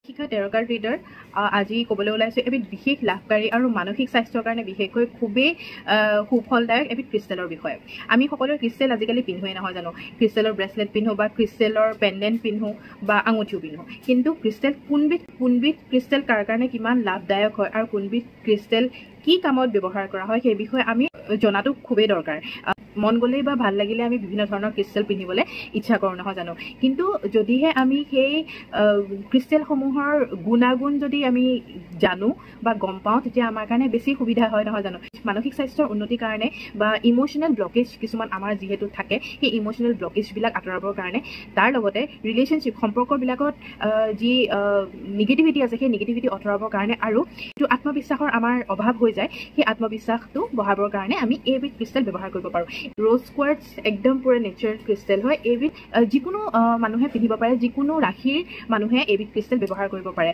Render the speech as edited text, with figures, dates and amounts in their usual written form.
শিক্ষা টেৰ'কাৰ্ড ৰিডাৰ আজি ক'বলৈ ওলাইছোঁ এবিধ বিশেষ লাভকাৰী আৰু মানসিক স্বাস্থ্যৰ কাৰণে বিশেষকৈ খুবেই সুফলদায়ক এবিধ ক্ৰিষ্টেলৰ বিষয়ে। আমি সকলোৱে ক্ৰিষ্টেল আজিকালি পিন্ধোৱেই নহয় জানো, ক্ৰিষ্টেলৰ ব্ৰেচলেট পিন্ধোঁ বা ক্ৰিষ্টেলৰ পেণ্ডেণ্ট পিন্ধোঁ বা আঙুঠিও পিন্ধোঁ, কিন্তু ক্ৰিষ্টেল কোনবিধ ক্ৰিষ্টেল কাৰ কাৰণে কিমান লাভদায়ক হয় আৰু কোনবিধ ক্ৰিষ্টেল কি কামত ব্যৱহাৰ কৰা হয় সেই বিষয়ে আমি জনাটো খুবেই দৰকাৰ। মন গ'লেই বা ভাল লাগিলে আমি বিভিন্ন ধৰণৰ ক্ৰিষ্টেল পিন্ধিবলৈ ইচ্ছা কৰোঁ নহয় জানো, কিন্তু যদিহে আমি সেই ক্ৰিষ্টেলসমূহৰ গুণাগুণ যদি আমি জানো বা গম পাওঁ তেতিয়া আমাৰ কাৰণে বেছি সুবিধা হয় নহয় জানো। মানসিক স্বাস্থ্যৰ উন্নতিৰ কাৰণে বা ইম'চনেল ব্লকেজ কিছুমান আমাৰ যিহেতু থাকে, সেই ইম'চনেল ব্লকেজবিলাক আঁতৰাবৰ কাৰণে, তাৰ লগতে ৰিলেশ্যনশ্বিপ সম্পৰ্কবিলাকত যি নিগেটিভিটি আছে সেই নিগেটিভিটি আঁতৰাবৰ কাৰণে আৰু যিটো আত্মবিশ্বাসৰ আমাৰ অভাৱ হৈ যায় সেই আত্মবিশ্বাসটো বঢ়াবৰ কাৰণে আমি এইবিধ ক্ৰিষ্টেল ব্যৱহাৰ কৰিব পাৰোঁ। ৰ'জ কোৱাৰ্টছ একদম পুৰা নেচাৰেল ক্ৰিষ্টেল হয়। এইবিধ যিকোনো মানুহে পিন্ধিব পাৰে, যিকোনো ৰাশিৰ মানুহে এইবিধ ক্ৰিষ্টেল ব্যৱহাৰ কৰিব পাৰে।